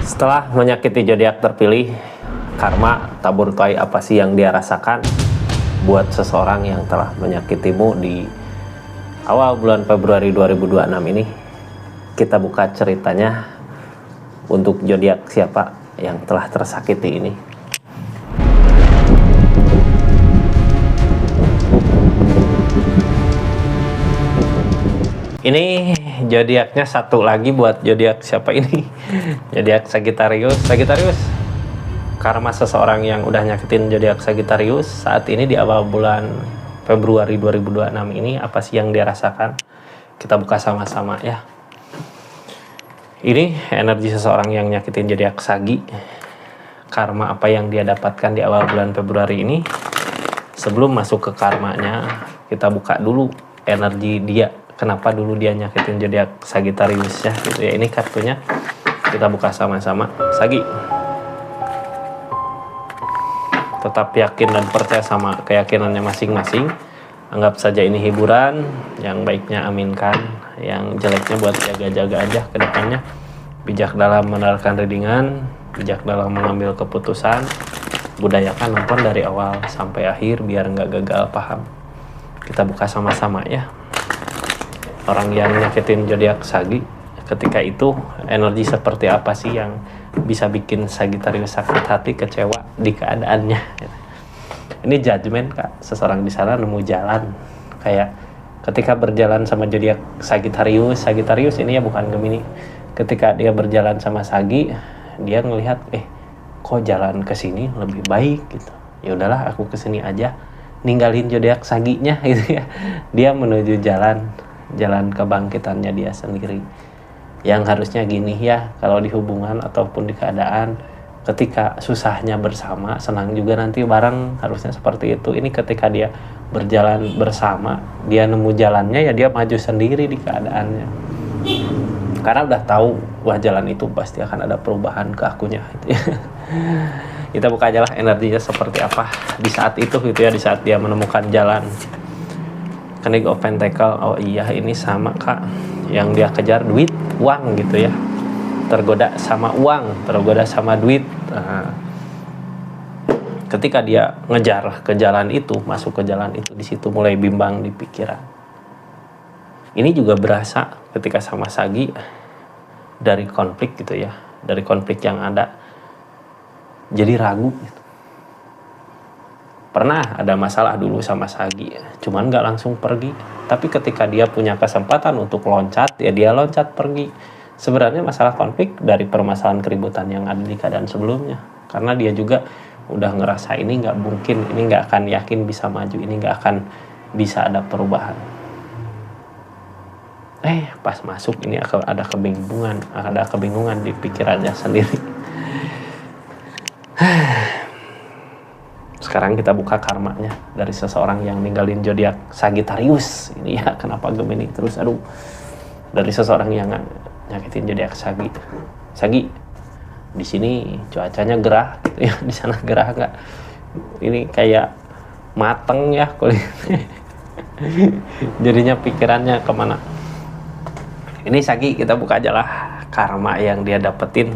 Setelah menyakiti zodiak terpilih, karma tabur tuai apa sih yang dia rasakan buat seseorang yang telah menyakitimu di awal bulan Februari 2026 ini? Kita buka ceritanya untuk zodiak siapa yang telah tersakiti ini. Ini zodiaknya satu lagi buat zodiak siapa ini? Zodiak Sagittarius. Sagittarius, karma seseorang yang udah nyakitin zodiak Sagittarius saat ini di awal bulan Februari 2026 ini, apa sih yang dia rasakan? Kita buka sama-sama ya. Ini energi seseorang yang nyakitin zodiak Sagi. Karma apa yang dia dapatkan di awal bulan Februari ini. Sebelum masuk ke karmanya, kita buka dulu energi dia. Kenapa dulu dia nyakitin zodiak Sagittarius ya gitu ya. Ini kartunya kita buka sama-sama. Sagi, tetap yakin dan percaya sama keyakinannya masing-masing. Anggap saja ini hiburan. Yang baiknya aminkan, yang jeleknya buat jaga-jaga aja ke depannya. Bijak dalam menerangkan readingan, bijak dalam mengambil keputusan. Budayakan nonton dari awal sampai akhir biar nggak gagal paham. Kita buka sama-sama ya. Orang yang nyakitin zodiak Sagi, ketika itu energi seperti apa sih yang bisa bikin Sagittarius sakit hati, kecewa di keadaannya? Ini judgment kak, seseorang di sana nemu jalan. Kayak ketika berjalan sama zodiak Sagittarius ini ya bukan Gemini. Ketika dia berjalan sama Sagi, dia ngelihat kok jalan ke sini lebih baik gitu. Ya udahlah aku ke sini aja, ninggalin zodiak Saginya gitu ya. Dia menuju jalan kebangkitannya dia sendiri. Yang harusnya gini ya, kalau di hubungan ataupun di keadaan, ketika susahnya bersama, senang juga nanti bareng, harusnya seperti itu. Ini ketika dia berjalan bersama, dia nemu jalannya ya dia maju sendiri di keadaannya. Karena udah tahu, wah jalan itu pasti akan ada perubahan ke akunya gitu ya. Kita buka aja lah energinya seperti apa di saat itu gitu ya, di saat dia menemukan jalan. King of Pentacle, oh iya ini sama kak, yang dia kejar duit, uang gitu ya, tergoda sama uang, tergoda sama duit. Ketika dia ngejar ke jalan itu, masuk ke jalan itu, di situ mulai bimbang di pikiran. Ini juga berasa ketika sama Sagi dari konflik gitu ya, dari konflik yang ada, jadi ragu gitu. Pernah ada masalah dulu sama Sagi, cuman gak langsung pergi. Tapi ketika dia punya kesempatan untuk loncat, ya dia loncat pergi. Sebenarnya masalah konflik dari permasalahan keributan yang ada di keadaan sebelumnya. Karena dia juga udah ngerasa ini gak mungkin, ini gak akan yakin bisa maju, ini gak akan bisa ada perubahan. Pas masuk ini ada kebingungan di pikirannya sendiri. Sekarang kita buka karmanya dari seseorang yang ninggalin zodiak Sagittarius. Ini ya kenapa Gemini terus dari seseorang yang nyakitin zodiak Sagi. Sagi, di sini cuacanya gerah gitu ya, di sana gerah nggak? Ini kayak mateng ya kulitnya. Jadinya pikirannya kemana? Ini Sagi, kita buka aja lah karma yang dia dapetin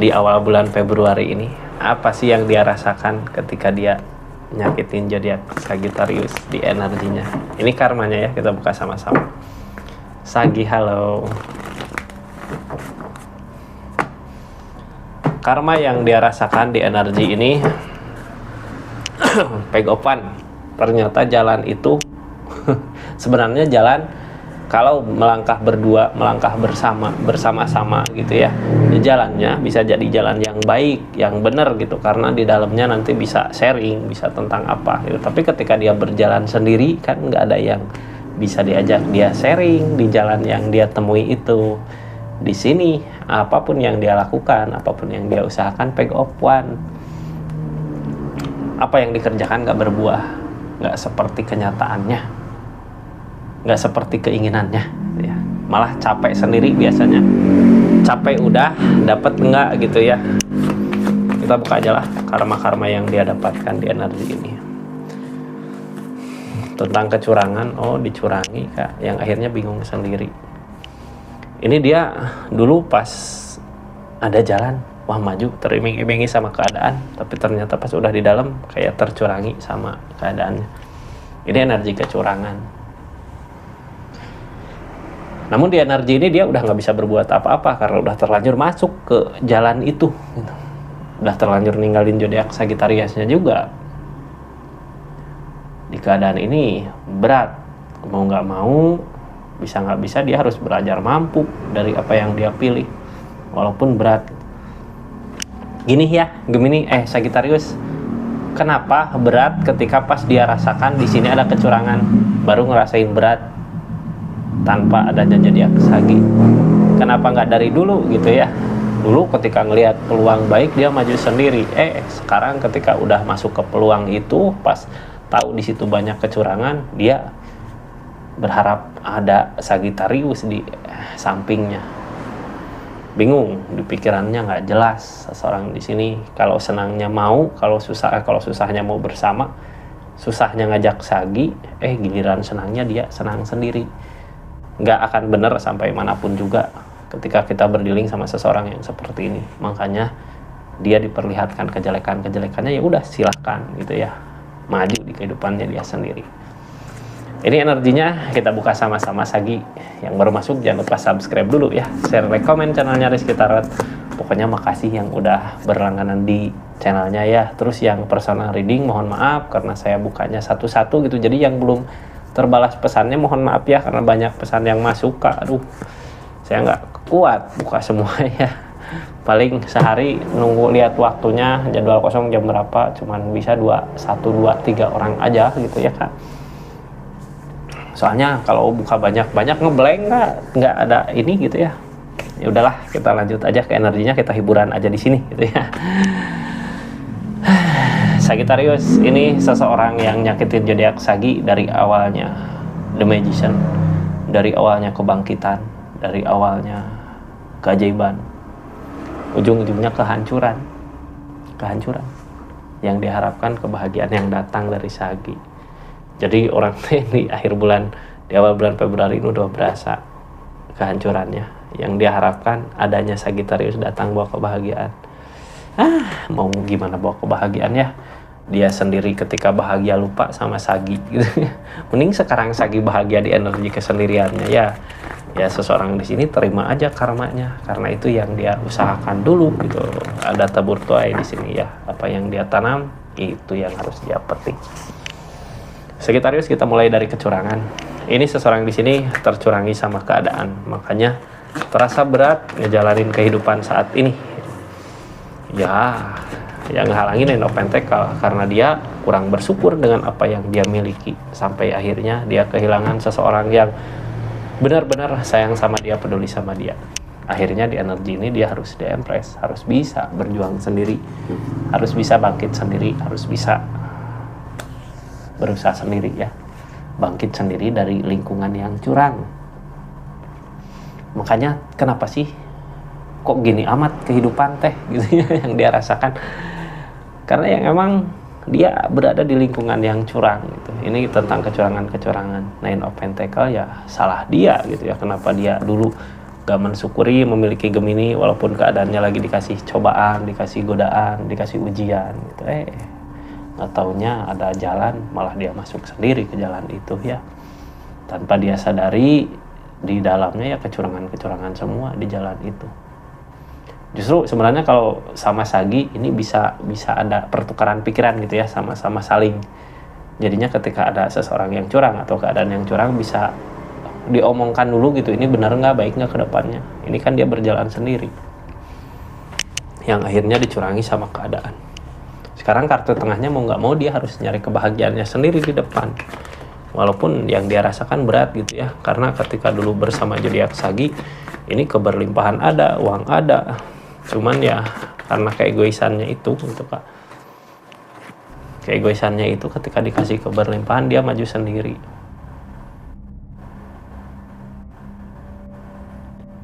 di awal bulan Februari ini. Apa sih yang dia rasakan ketika dia nyakitin zodiak Sagittarius di energinya? Ini karmanya ya, kita buka sama-sama. Sagi, halo. Karma yang dia rasakan di energi ini, pegopan. Ternyata jalan itu sebenarnya jalan kalau melangkah berdua, melangkah bersama-sama gitu ya, jalannya bisa jadi jalan yang baik, yang benar gitu, karena di dalamnya nanti bisa sharing, bisa tentang apa gitu. Tapi ketika dia berjalan sendiri kan nggak ada yang bisa diajak dia sharing di jalan yang dia temui itu. Di sini apapun yang dia lakukan, apapun yang dia usahakan, peg of one, apa yang dikerjakan nggak berbuah, nggak seperti kenyataannya, nggak seperti keinginannya ya. Malah capek sendiri biasanya. Capek udah, dapat enggak gitu ya. Kita buka aja lah karma-karma yang dia dapatkan di energi ini. Tentang kecurangan, dicurangi kak, yang akhirnya bingung sendiri. Ini dia dulu pas ada jalan, wah maju, teriming-imingi sama keadaan, tapi ternyata pas udah di dalam kayak tercurangi sama keadaannya. Ini energi kecurangan. Namun di energi ini dia udah nggak bisa berbuat apa-apa karena udah terlanjur masuk ke jalan itu gitu. Udah terlanjur ninggalin zodiak Sagittariusnya juga. Di keadaan ini berat, mau nggak mau, bisa nggak bisa dia harus belajar mampu dari apa yang dia pilih, walaupun berat. Gini ya, Gemini, Sagittarius, kenapa berat ketika pas dia rasakan di sini ada kecurangan, baru ngerasain berat tanpa adanya zodiak Sagi? Kenapa nggak dari dulu gitu ya? Dulu ketika ngelihat peluang baik dia maju sendiri. Sekarang ketika udah masuk ke peluang itu, pas tahu di situ banyak kecurangan, dia berharap ada Sagittarius di sampingnya. Bingung, di pikirannya nggak jelas seseorang di sini. Kalau senangnya mau, kalau susahnya mau bersama, susahnya ngajak Sagi, giliran senangnya dia senang sendiri. Nggak akan benar sampai manapun juga ketika kita berdealing sama seseorang yang seperti ini. Makanya dia diperlihatkan kejelekan-kejelekannya, ya udah silahkan gitu ya, maju di kehidupannya dia sendiri. Ini energinya kita buka sama-sama. Sagi yang baru masuk jangan lupa subscribe dulu ya, share, like, komen channelnya Rizky Tarot. Pokoknya makasih yang udah berlangganan di channelnya ya. Terus yang personal reading mohon maaf karena saya bukanya satu-satu gitu, jadi yang belum terbalas pesannya mohon maaf ya, karena banyak pesan yang masuk Kak. Aduh, saya nggak kuat buka semua ya. Paling sehari nunggu lihat waktunya, jadwal kosong jam berapa, cuman bisa 1, 2, 3 orang aja gitu ya Kak. Soalnya kalau buka banyak-banyak ngeblank Kak, nggak ada ini gitu ya. Ya udahlah, kita lanjut aja ke energinya, kita hiburan aja di sini gitu ya. Sagittarius ini seseorang yang nyakitin zodiak Sagi dari awalnya The Magician, dari awalnya kebangkitan, dari awalnya keajaiban, ujung-ujungnya kehancuran yang diharapkan, kebahagiaan yang datang dari Sagi. Jadi orang di akhir bulan, di awal bulan Februari ini udah berasa kehancurannya. Yang dia harapkan adanya Sagittarius datang bawa kebahagiaan. Mau gimana bawa kebahagiaan ya? Dia sendiri ketika bahagia lupa sama Sagi gitu. Mending sekarang Sagi bahagia di energi kesendiriannya ya. Ya seseorang di sini terima aja karmanya, karena itu yang dia usahakan dulu gitu. Ada tabur tuai di sini ya. Apa yang dia tanam itu yang harus dia petik. Sagittarius, kita mulai dari kecurangan. Ini seseorang di sini tercurangi sama keadaan, makanya terasa berat ngejalanin kehidupan saat ini. Ya, yang ngehalangin Nine of Pentacles karena dia kurang bersyukur dengan apa yang dia miliki, sampai akhirnya dia kehilangan seseorang yang benar-benar sayang sama dia, peduli sama dia. Akhirnya di energi ini dia harus di-empress, harus bisa berjuang sendiri, harus bisa bangkit sendiri, harus bisa berusaha sendiri ya, bangkit sendiri dari lingkungan yang curang. Makanya kenapa sih kok gini amat kehidupan teh gitu ya yang dia rasakan, karena yang emang dia berada di lingkungan yang curang gitu. Ini tentang kecurangan Nine of Pentacles, ya salah dia gitu ya, kenapa dia dulu gak mensyukuri memiliki Gemini walaupun keadaannya lagi dikasih cobaan, dikasih godaan, dikasih ujian gitu. Nggak taunya ada jalan, malah dia masuk sendiri ke jalan itu ya, tanpa dia sadari di dalamnya ya kecurangan semua di jalan itu. Justru sebenarnya kalau sama Sagi ini bisa ada pertukaran pikiran gitu ya, sama-sama saling. Jadinya ketika ada seseorang yang curang atau keadaan yang curang, bisa diomongkan dulu gitu, ini benar nggak, baik nggak ke depannya. Ini kan dia berjalan sendiri, yang akhirnya dicurangi sama keadaan. Sekarang kartu tengahnya mau nggak mau dia harus nyari kebahagiaannya sendiri di depan, walaupun yang dia rasakan berat gitu ya. Karena ketika dulu bersama zodiak Sagi ini keberlimpahan ada, uang ada, cuman ya karena keegoisannya itu gitu Kak, keegoisannya itu ketika dikasih keberlimpahan dia maju sendiri.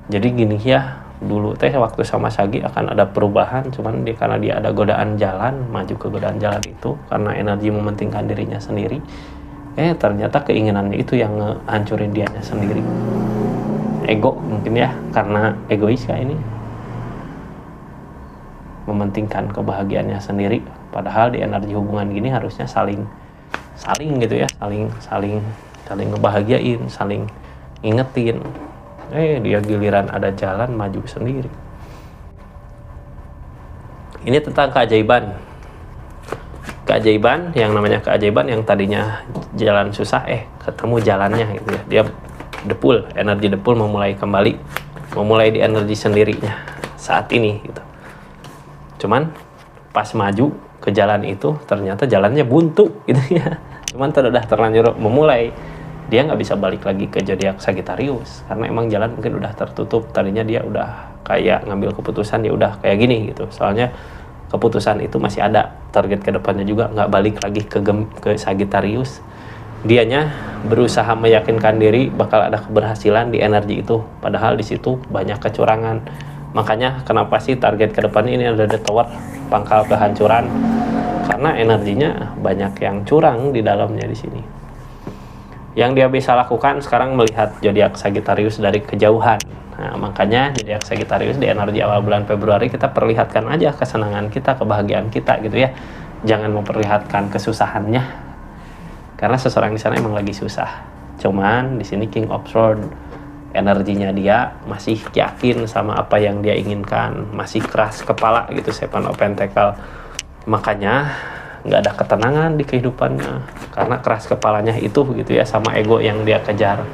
Jadi gini ya, dulu teh waktu sama Sagi akan ada perubahan, cuman karena dia ada godaan jalan, maju ke godaan jalan itu karena energi mementingkan dirinya sendiri. Ternyata keinginannya itu yang ngehancurin dianya sendiri. Ego mungkin ya, karena egois ya ini. mementingkan kebahagiaannya sendiri, padahal di energi hubungan gini harusnya saling gitu ya, saling ngebahagiain, saling ngingetin. Dia giliran ada jalan maju sendiri. Ini tentang keajaiban, yang namanya keajaiban yang tadinya jalan susah, ketemu jalannya gitu ya. Dia energi depul memulai di energi sendirinya saat ini gitu. Cuman pas maju ke jalan itu ternyata jalannya buntu gitu ya. Cuman udah terlanjur memulai, dia nggak bisa balik lagi ke zodiak Sagittarius karena emang jalan mungkin udah tertutup. Tadinya dia udah kayak ngambil keputusan, dia udah kayak gini gitu. Soalnya keputusan itu masih ada, target kedepannya juga nggak balik lagi ke Sagittarius. Dianya berusaha meyakinkan diri bakal ada keberhasilan di energi itu, padahal di situ banyak kecurangan. Makanya kenapa sih target kedepannya ini ada The Tower, pangkal kehancuran, karena energinya banyak yang curang di dalamnya di sini. Yang dia bisa lakukan sekarang melihat zodiak Sagittarius dari kejauhan. Nah, makanya zodiak Sagittarius di energi awal bulan Februari kita perlihatkan aja kesenangan kita, kebahagiaan kita gitu ya. Jangan memperlihatkan kesusahannya. Karena seseorang di sana emang lagi susah. Cuman di sini King of Swords, energinya dia masih yakin sama apa yang dia inginkan, masih keras kepala gitu, Seven of Pentacles. Makanya nggak ada ketenangan di kehidupannya karena keras kepalanya itu gitu ya, sama ego yang dia kejar.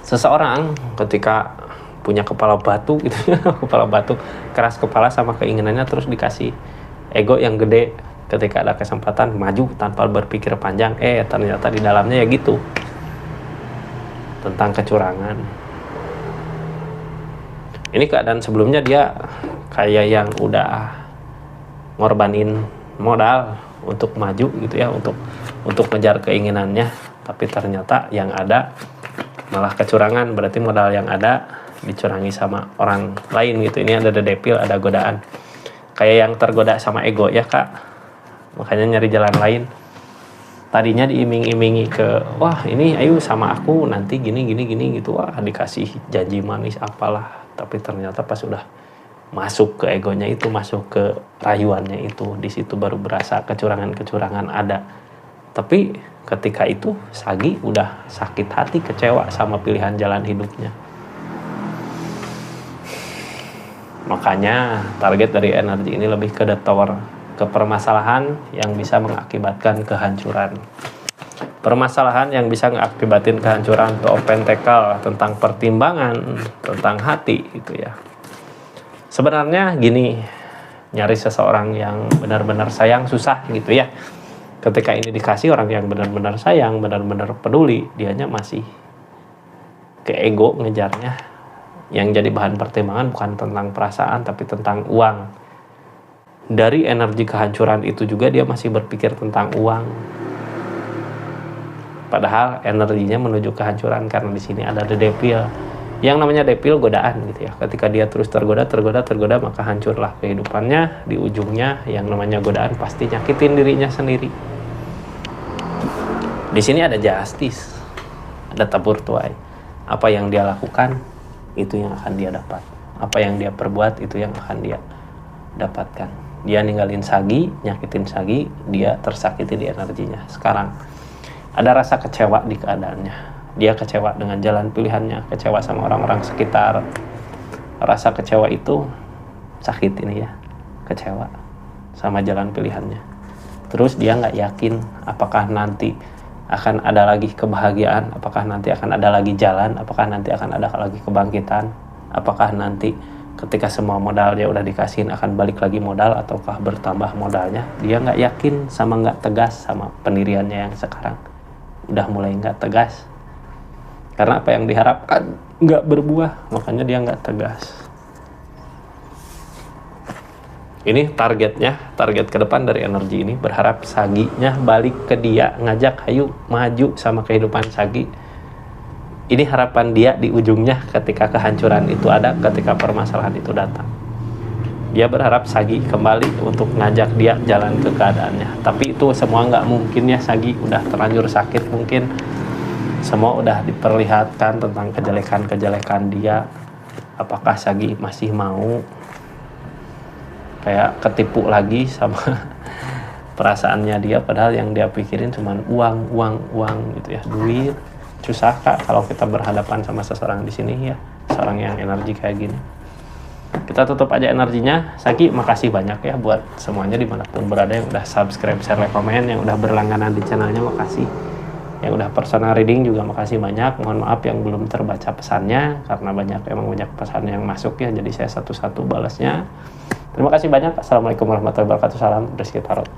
Seseorang ketika punya kepala batu gitu ya, kepala batu, keras kepala sama keinginannya, terus dikasih ego yang gede, ketika ada kesempatan maju tanpa berpikir panjang, ternyata di dalamnya ya gitu, tentang kecurangan. Ini keadaan sebelumnya dia kayak yang udah ngorbanin modal untuk maju gitu ya, untuk ngejar keinginannya, tapi ternyata yang ada malah kecurangan. Berarti modal yang ada dicurangi sama orang lain gitu. Ini ada The Devil, ada godaan, kayak yang tergoda sama ego ya kak, makanya nyari jalan lain. Tadinya diiming-imingi ke, wah ini ayo sama aku nanti gini gitu, wah dikasih janji manis apalah, tapi ternyata pas udah masuk ke egonya itu, masuk ke rayuannya itu, di situ baru berasa kecurangan ada. Tapi ketika itu Sagi udah sakit hati, kecewa sama pilihan jalan hidupnya. Makanya target dari energi ini lebih ke The Tower, ke permasalahan yang bisa mengakibatkan kehancuran. Permasalahan yang bisa mengakibatkan kehancuran, Two of Pentacles, tentang pertimbangan, tentang hati gitu ya. Sebenarnya gini, nyari seseorang yang benar-benar sayang susah gitu ya. Ketika ini dikasih orang yang benar-benar sayang, benar-benar peduli, dianya masih ke ego ngejarnya. Yang jadi bahan pertimbangan bukan tentang perasaan, tapi tentang uang. Dari energi kehancuran itu juga dia masih berpikir tentang uang. Padahal energinya menuju kehancuran, karena di sini ada The Devil. Yang namanya Devil godaan gitu ya. Ketika dia terus tergoda, maka hancurlah kehidupannya. Di ujungnya yang namanya godaan pasti nyakitin dirinya sendiri. Di sini ada Justice, ada tabur tuai. Apa yang dia lakukan itu yang akan dia dapat. Apa yang dia perbuat itu yang akan dia dapatkan. Dia ninggalin Sagi, nyakitin Sagi, dia tersakiti di energinya. Sekarang ada rasa kecewa di keadaannya. Dia kecewa dengan jalan pilihannya, kecewa sama orang-orang sekitar. Rasa kecewa itu sakit ini ya, kecewa sama jalan pilihannya. Terus dia nggak yakin apakah nanti akan ada lagi kebahagiaan, apakah nanti akan ada lagi jalan, apakah nanti akan ada lagi kebangkitan, apakah nanti ketika semua modal dia udah dikasihin akan balik lagi modal, ataukah bertambah modalnya. Dia nggak yakin sama nggak tegas sama pendiriannya yang sekarang. Udah mulai nggak tegas. Karena apa yang diharapkan nggak berbuah, makanya dia nggak tegas. Ini target ke depan dari energi ini, berharap Saginya balik ke dia, ngajak ayo maju sama kehidupan Sagi. Ini harapan dia di ujungnya ketika kehancuran itu ada, ketika permasalahan itu datang. Dia berharap Sagi kembali untuk ngajak dia jalan ke keadaannya. Tapi itu semua nggak mungkin ya, Sagi udah terlanjur sakit mungkin. Semua udah diperlihatkan tentang kejelekan-kejelekan dia. Apakah Sagi masih mau? kayak ketipu lagi sama perasaannya dia, padahal yang dia pikirin cuman uang gitu ya, duit. Susah Kak kalau kita berhadapan sama seseorang di sini ya, seorang yang energi kayak gini. Kita tutup aja energinya. Saki, makasih banyak ya buat semuanya dimanapun berada, yang udah subscribe, share, like, komen, yang udah berlangganan di channelnya, makasih. Yang udah personal reading juga makasih banyak. Mohon maaf yang belum terbaca pesannya, karena emang banyak pesan yang masuk ya, jadi saya satu-satu balasnya. Terima kasih banyak. Assalamualaikum warahmatullahi wabarakatuh. Salam Rizky Tarot.